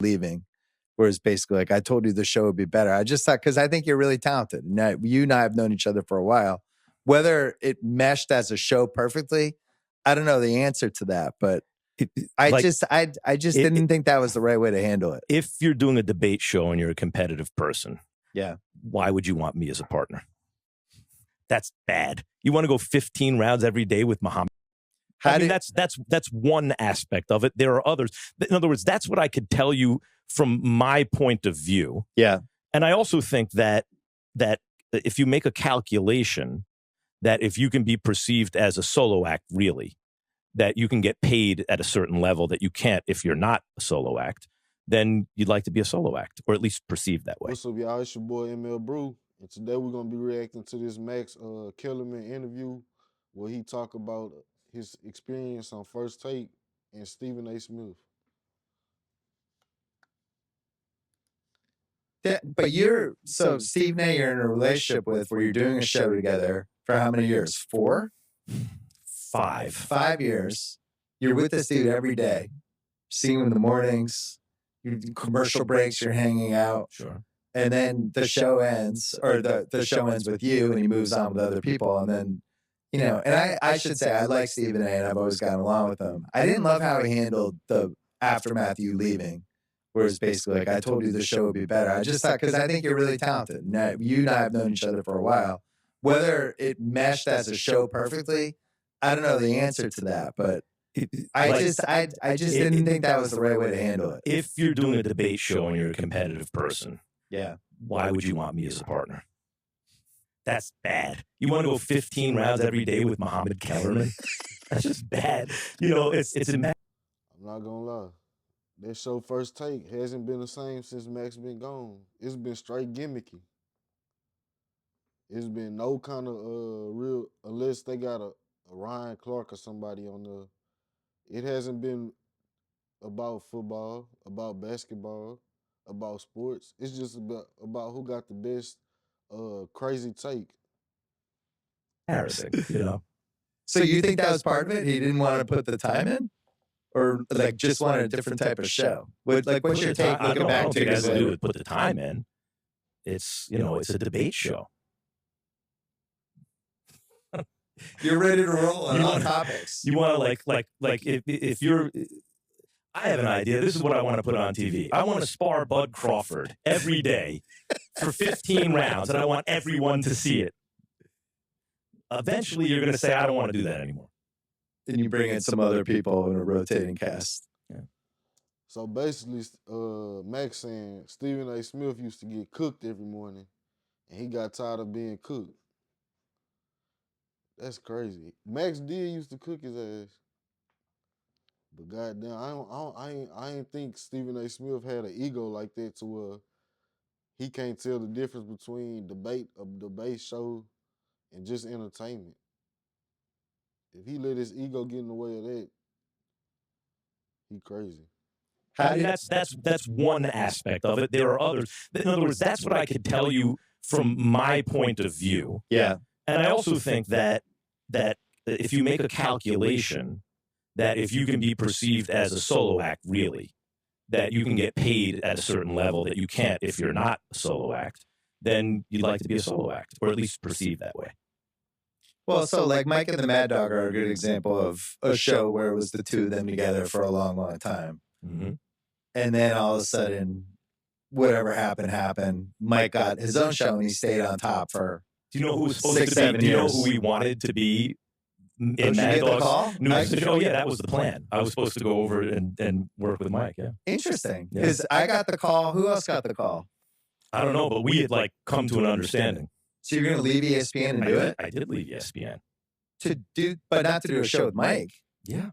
leaving, where it's basically like, I told you the show would be better. I just thought, because I think you're really talented. Now, you and I have known each other for a while. Whether it meshed as a show perfectly, I don't know the answer to that, but I just didn't think that was the right way to handle it. If you're doing a debate show and you're a competitive person, yeah, why would you want me as a partner? That's bad. You want to go 15 rounds every day with Muhammad? That's one aspect of it. There are others. In other words, that's what I could tell you from my point of view. Yeah. And I also think that if you make a calculation that if you can be perceived as a solo act, really, that you can get paid at a certain level that you can't if you're not a solo act, then you'd like to be a solo act, or at least perceived that way. What's up, y'all? It's your boy, Brouu. And today we're going to be reacting to this Max Kellerman interview where he talk about his experience on First Take and Stephen A. Smith. But so Stephen A. you're in a relationship with where you're doing a show together for how many years? 4? 5. 5 years. You're with this dude every day. Seeing him in the mornings, commercial breaks, you're hanging out. Sure. And then the show ends, or the show ends with you, and he moves on with other people. And then, and I should say, I like Stephen A., and I've always gotten along with him. I didn't love how he handled the aftermath of you leaving, where it's basically like, I told you the show would be better. I just thought, because I think you're really talented. Now, you and I have known each other for a while. Whether it meshed as a show perfectly, I don't know the answer to that, but I just didn't think that was the right way to handle it. If you're doing a debate show and you're a competitive person, yeah, why would you want me as a partner? That's bad. You want to go 15 rounds every day with Muhammad Kellerman? That's just bad. It's a mess. I'm not gonna lie. That show First Take hasn't been the same since Max been gone. It's been straight gimmicky. It's been no kind of real, unless they got a Ryan Clark or somebody on the. It hasn't been about football, about basketball, about sports. It's just about who got the best crazy take. Embarrassing, So you think that was part of it? He didn't want to put the time in? Or like just wanted a different type of show? What's your take looking back to it? Has to do with put the time in. It's it's a debate show. You're ready to roll on all topics. You want to like if you're. I have an idea. This is what I want to put on TV. I want to spar Bud Crawford every day for 15 rounds, and I want everyone to see it. Eventually, you're going to say, I don't want to do that anymore. And you bring in some other people in a rotating cast. Yeah. So basically, Max saying Stephen A. Smith used to get cooked every morning, and he got tired of being cooked. That's crazy. Max did used to cook his ass. But goddamn, I ain't think Stephen A. Smith had an ego like that to where he can't tell the difference between a debate show and just entertainment. If he let his ego get in the way of that, he crazy. That's one aspect of it. There are others. In other words, that's what I could tell you from my point of view. Yeah. And I also think that if you make a calculation that if you can be perceived as a solo act, really, that you can get paid at a certain level that you can't if you're not a solo act, then you'd like to be a solo act, or at least perceived that way. Well, so like Mike and the Mad Dog are a good example of a show where it was the two of them together for a long, long time. Mm-hmm. And then all of a sudden, whatever happened. Mike got his own show and he stayed on top for Do you know who was supposed 6, to be? 7 Do you know years. who we wanted to be in Did you Mad get the Dog's call? news show? Yeah, that was the plan. I was supposed to go over and work with Mike. Yeah, Interesting. Yeah. Because I got the call. Who else got the call? I don't know, but we had come to an understanding. So you're going to leave ESPN and do it? I did leave ESPN. But not to do a show with Mike. Yeah.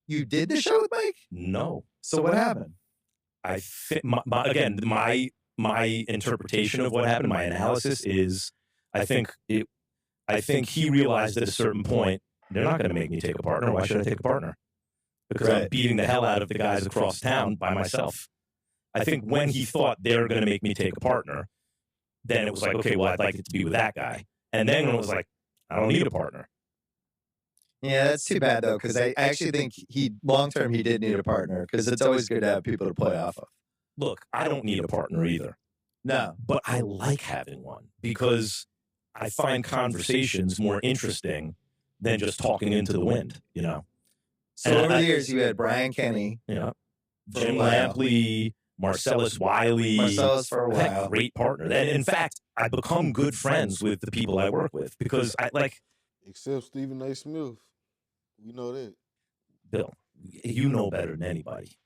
You did the show with Mike? No. So what happened? I think my interpretation of what happened, my analysis is, I think he realized at a certain point, they're not going to make me take a partner. Why should I take a partner? Because I'm beating the hell out of the guys across town by myself. I think when he thought they're going to make me take a partner, then it was like, okay, well, I'd like it to be with that guy. And then it was like, I don't need a partner. Yeah, that's too bad though, because I actually think he long term he did need a partner because it's always good to have people to play off of. Look, I don't need a partner either. No, But I like having one because I find conversations more interesting than just talking into the wind, you know? so And over the years you had Brian Kenny, Yeah. For a Jim while. Lampley, Marcellus Wiley. Marcellus for a I had while. great partner. And in fact, I become good friends with the people I work with because I like, Except Stephen A. Smith. We know that. Bill, you know better than anybody.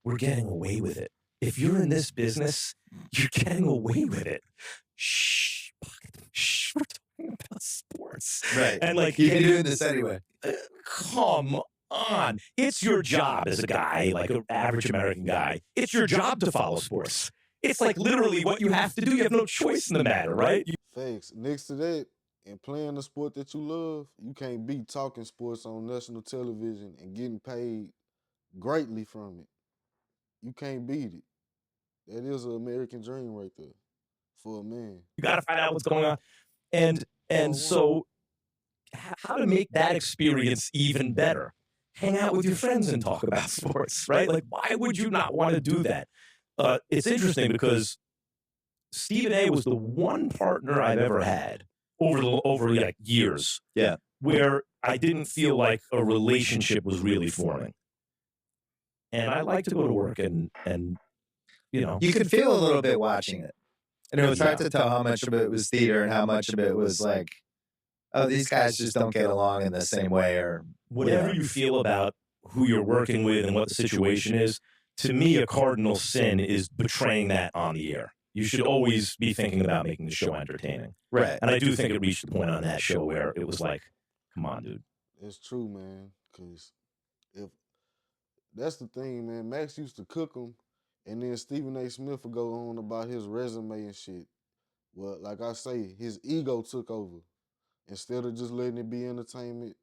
We're getting away with it. If you're in this business, you're getting away with it. Shh, shh, we're talking about sports. Right. And like, You'd be doing this anyway. Come on. It's your job as a guy, like an average American guy. It's your job to follow sports. It's like literally what you have to do. You have no choice in the matter, right? Facts. Next to that, and playing the sport that you love, you can't be talking sports on national television and getting paid greatly from it. You can't beat it. That is an American dream right there for a man. You got to find out what's going on. And so how to make that experience even better? Hang out with your friends and talk about sports, right? Like, why would you not want to do that? It's interesting because Stephen A. was the one partner I've ever had over like years. Yeah. Where I didn't feel like a relationship was really forming. And I like to go to work and you know. You could feel a little bit watching it. And it was hard to tell how much of it was theater and how much of it was like, oh, these guys just don't get along in the same way, or whatever you feel about who you're working with and what the situation is, to me, a cardinal sin is betraying that on the air. You should always be thinking about making the show entertaining. Right. And I do think it reached the point on that show where it was like, come on, dude. It's true, man. Because if that's the thing, man, Max used to cook them, and then Stephen A. Smith would go on about his resume and shit. Well, like I say, his ego took over. Instead of just letting it be entertainment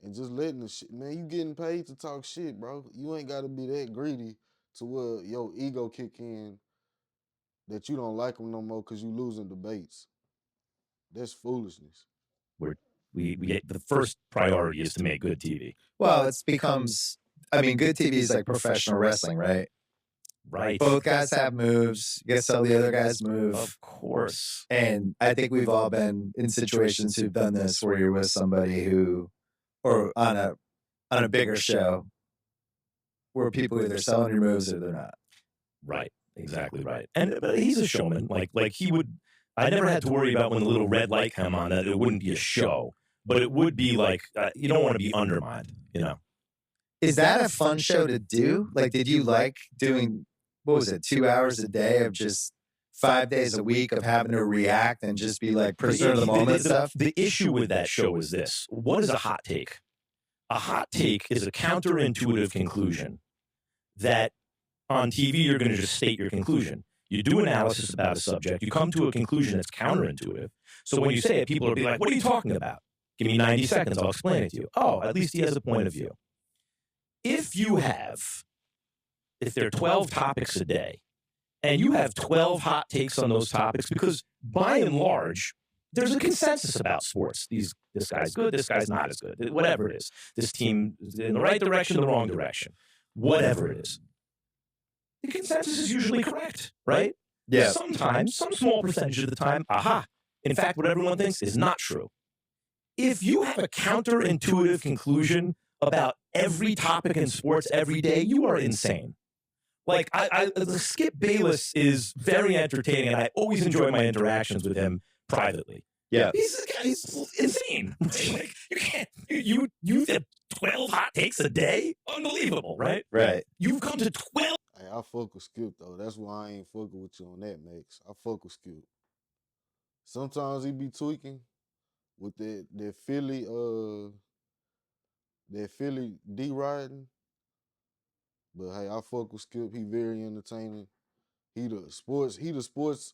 and just letting the shit, man, you getting paid to talk shit, bro. You ain't got to be that greedy to where your ego kick in that you don't like them no more because you losing debates. That's foolishness. We get the first priority is to make good TV. Well, it becomes, I mean, good TV is like professional wrestling, right? Right. Both guys have moves. You guys tell the other guys move. Of course. And I think we've all been in situations who've done this where you're with somebody who, or on a bigger show, where people either selling your moves or they're not. Right. Exactly right. And but he's a showman. Like he would. I never had to worry about when the little red light come on that it wouldn't be a show, but it would be like you don't want to be undermined. You know. Is that a fun show to do? Like, did you like doing, what was it, 2 hours a day of just 5 days a week of having to react and just be like prisoner of the moment stuff? The issue with that show is this. What is a hot take? A hot take is a counterintuitive conclusion that on TV you're going to just state your conclusion. You do analysis about a subject. You come to a conclusion that's counterintuitive. So when you say it, people will be like, what are you talking about? Give me 90 seconds. I'll explain it to you. Oh, at least he has a point of view. If there are 12 topics a day, and you have 12 hot takes on those topics, because by and large, there's a consensus about sports. This guy's good, this guy's not as good, whatever it is. This team is in the right direction, the wrong direction, whatever it is. The consensus is usually correct, right? Yeah. Sometimes, some small percentage of the time, aha. In fact, what everyone thinks is not true. If you have a counterintuitive conclusion about every topic in sports every day, you are insane. Like, Skip Bayless is very entertaining, and I always enjoy my interactions with him privately. Yeah. He's insane. Like, you can't, you have 12 hot takes a day? Unbelievable, right? Right. You've come to 12. Hey, I fuck with Skip, though. That's why I ain't fucking with you on that, Max. I fuck with Skip. Sometimes he be tweaking with that Philly D-riding. But hey, I fuck with Skip. He very entertaining. He the sports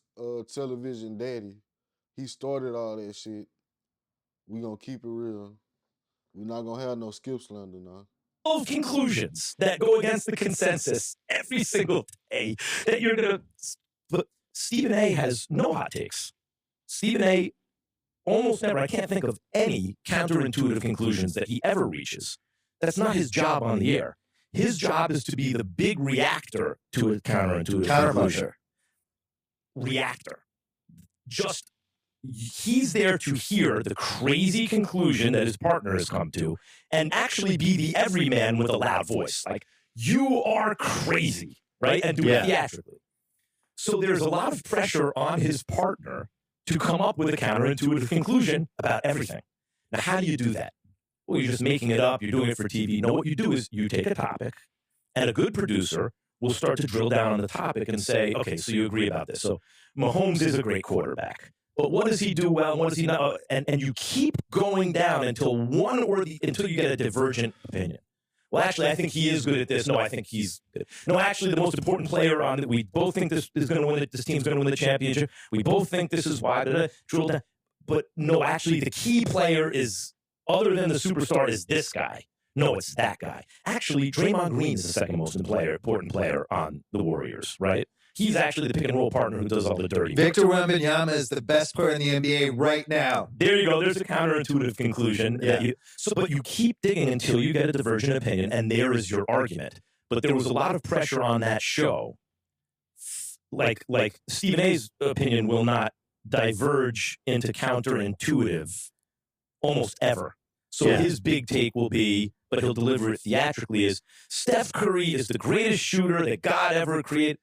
television daddy. He started all that shit. We gonna keep it real. We not gonna have no Skip slander now. 12 conclusions that go against the consensus every single day that you're gonna. But Stephen A. has no hot takes. Stephen A. almost never, I can't think of any counterintuitive conclusions that he ever reaches. That's not his job on the air. His job is to be the big reactor to a counterintuitive conclusion. Reactor. Just, he's there to hear the crazy conclusion that his partner has come to and actually be the everyman with a loud voice. Like, you are crazy, right? And do it theatrically. So there's a lot of pressure on his partner to come up with a counterintuitive conclusion about everything. Now, how do you do that? Well, you're just making it up. You're doing it for TV. No, what you do is you take a topic, and a good producer will start to drill down on the topic and say, okay, so you agree about this. So Mahomes is a great quarterback. But what does he do well? And what does he not? And you keep going down until until you get a divergent opinion. Well, actually, I think he is good at this. No, I think he's good. No, actually, the most important player on it, we both think this is going to win it. This team's going to win the championship. We both think this is why. Drill down. But no, actually, the key player is, other than the superstar, is this guy. No, it's that guy. Actually, Draymond Green is the second most important player on the Warriors, right? He's actually the pick and roll partner who does all the dirty work. Victor Wembanyama is the best player in the NBA right now. There you go. There's a counterintuitive conclusion. Yeah. But you keep digging until you get a divergent opinion, and there is your argument. But there was a lot of pressure on that show. Like Stephen A's opinion will not diverge into counterintuitive almost ever. So his big take will be, but he'll deliver it theatrically, is Steph Curry is the greatest shooter that God ever created.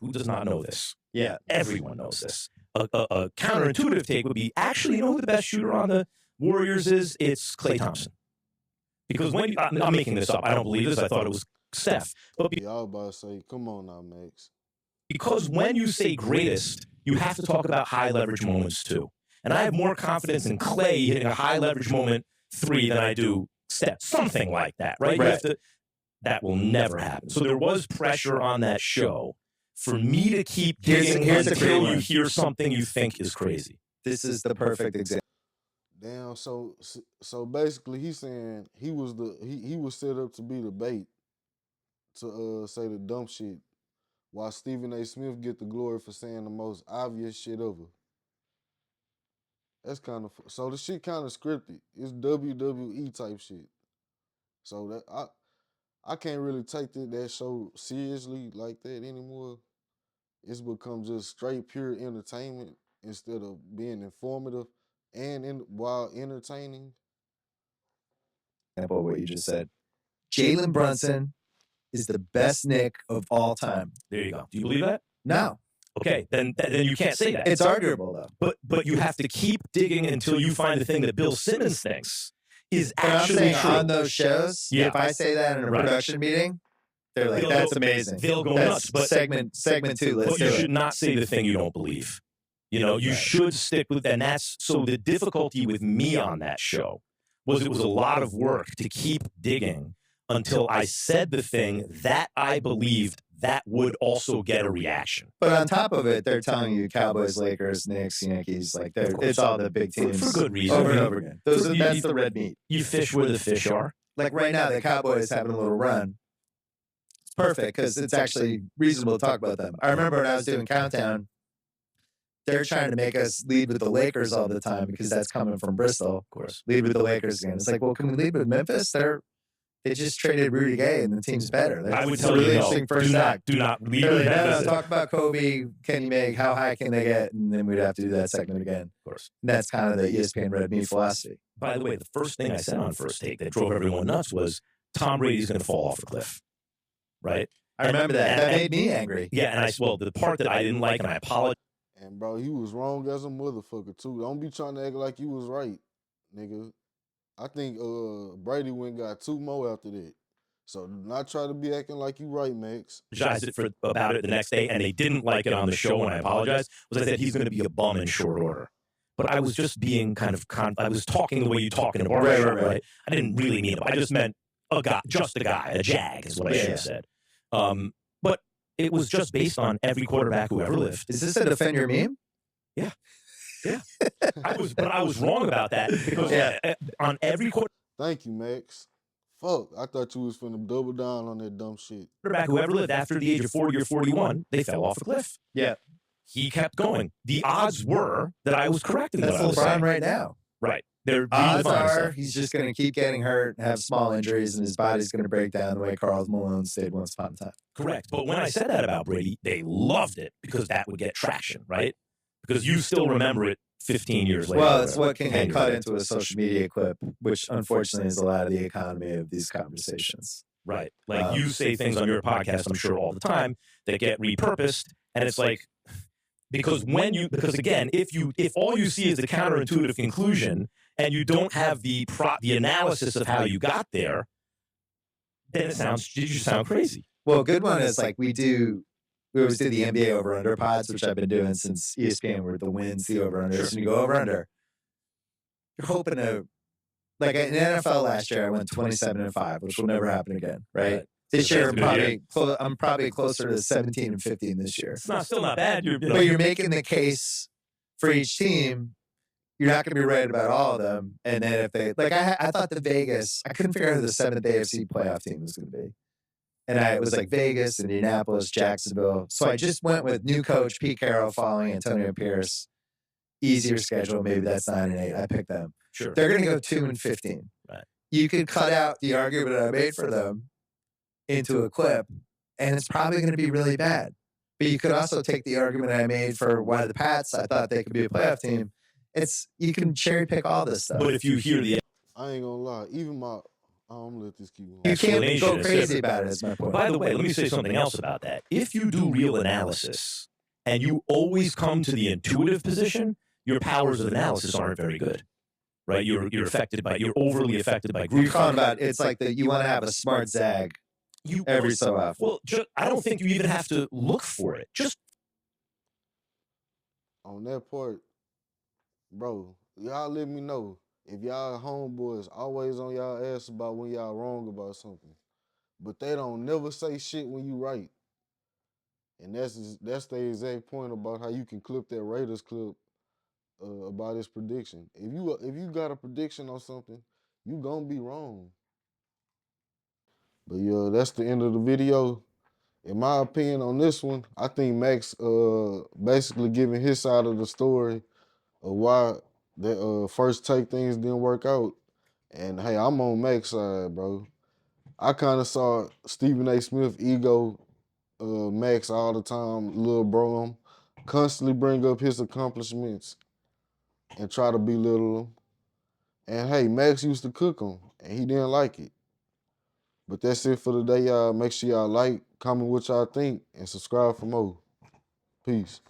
Who does not know this? Yeah. Everyone knows this. A counterintuitive take would be, actually, you know who the best shooter on the Warriors is? It's Klay Thompson. Because when I'm making this up. I don't believe this. I thought it was Steph. But I was about to say, come on now, Max. Because when you say greatest, you have to talk about high leverage moments too. And I have more confidence in Klay hitting a high leverage moment 3 than I do Steph. Something like that, right? You have to, that will never happen. So there was pressure on that show for me to keep digging until you hear something you think is crazy. This is the perfect example. Damn, so basically he's saying he was set up to be the bait to say the dumb shit, while Stephen A. Smith get the glory for saying the most obvious shit ever. That's kind of, so the shit kind of scripted. It's WWE type shit. So that I can't really take that show seriously like that anymore. It's become just straight pure entertainment instead of being informative and while entertaining. Example of what you just said. Jalen Brunson is the best Knick of all time. There you go. Do you believe that? No. Okay, then you can't say that. It's arguable though. But you have to keep digging until you find the thing that Bill Simmons thinks is But actually I'm saying true. on those shows, if I say that in a production meeting, they're like, "That's amazing." They'll go That's nuts. But segment 2. Let's but do you it. should not say the thing you don't believe. You know, you should stick with, and that's, so the difficulty with me on that show was it was a lot of work to keep digging until I said the thing that I believed that would also get a reaction. But on top of it, they're telling you Cowboys, Lakers, Knicks, Yankees, like it's all the big teams For good reason. over and over again. That's the red meat. You fish where the fish are. Like right now, the Cowboys having a little run. It's perfect because it's actually reasonable to talk about them. I remember when I was doing Countdown, they're trying to make us lead with the Lakers all the time because that's coming from Bristol. Of course. Lead with the Lakers again. It's like, well, can we lead with Memphis? They just traded Rudy Gay and the team's better. I would It's tell a really you, interesting no, first act. do not lead They're with like, Memphis. talk about Kobe, Kenny Meg, how high can they get? And then we'd have to do that segment again. Of course. And that's kind of the ESPN Red Meat philosophy. By the way, the first thing I said on First Take that drove everyone nuts was Tom Brady's going to fall off a cliff, right? I remember that. That made me angry. Yeah, and the part that I didn't like, and I apologize. And bro, you was wrong as a motherfucker too. Don't be trying to act like you was right, nigga. I think Brady went and got 2 more after that. So do not try to be acting like you right, Max. Apologized about it the next day, and they didn't like it on the show when I apologized, was I said he's going to be a bum in short order. But I was just being I was talking the way you talk in a barbershop, right? I didn't really mean it. I just meant a guy, just a guy, a jag is what I should have said. But it was just based on every quarterback who ever lived. Is this a defend your meme? Yeah. I was wrong about that because on every Thank you, Max. Fuck, I thought you was finna double down on that dumb shit. quarterback who ever lived after the age of 40 or 41, they fell off a cliff. Yeah. he kept going. The odds were that I was correct in That's what I was LeBron saying. right now. Right. They're Odds redefining are stuff. he's just going to keep getting hurt, have small injuries, and his body's going to break down the way Karl Malone's did once upon a time. Correct. But when I said that about Brady, they loved it because that would get traction, right? Because you still remember it 15 years later. Well, it's what can get cut into a social media clip, which unfortunately is a lot of the economy of these conversations. Right. Like you say things on your podcast, I'm sure, all the time that get repurposed. And it's like, because again, if all you see is the counterintuitive conclusion and you don't have the analysis of how you got there, then you just sound crazy. Well, a good one is like we always do the NBA over-under pods, which I've been doing since ESPN, where the wins, the over-unders, Sure. and you go over-under. You're hoping to, like in NFL last year, I went 27-5, which will never happen again, right? This So year, that's I'm probably closer to 17-15 this year. It's still not bad. But you're making the case for each team. You're not going to be right about all of them. And then if they, like, I thought the Vegas, I couldn't figure out who the 7th AFC playoff team was going to be. And it was like Vegas, Indianapolis, Jacksonville. So I just went with new coach, Pete Carroll, following Antonio Pierce. Easier schedule. Maybe that's 9-8. I picked them. Sure. They're going to go 2-15. Right. You could cut out the argument I made for them into a clip, and it's probably going to be really bad. But you could also take the argument I made for why the Pats, I thought they could be a playoff team. You can cherry pick all this stuff. But if you hear I ain't gonna lie, even I'm gonna let this keep going. You can't explanation go is crazy different. about it, is my point. By the way, let me say something else about that. If you do real analysis and you always come to the intuitive position, your powers of analysis aren't very good, right? You're overly affected by group. You're talking about, it's like that you want to have a smart zag every so often. Well, I don't think you even have to look for it. Just on that part, bro, y'all let me know if y'all homeboys always on y'all ass about when y'all wrong about something, but they don't never say shit when you right. And that's the exact point about how you can clip that Raiders clip about his prediction. If you got a prediction on something, you gonna be wrong. But yeah, that's the end of the video. In my opinion on this one, I think Max basically giving his side of the story of why the first take things didn't work out. And hey, I'm on Max's side, bro. I kind of saw Stephen A. Smith ego Max all the time, little bro him, constantly bring up his accomplishments and try to belittle him. And hey, Max used to cook him, and he didn't like it. But that's it for today, y'all. Make sure y'all like, comment what y'all think, and subscribe for more. Peace.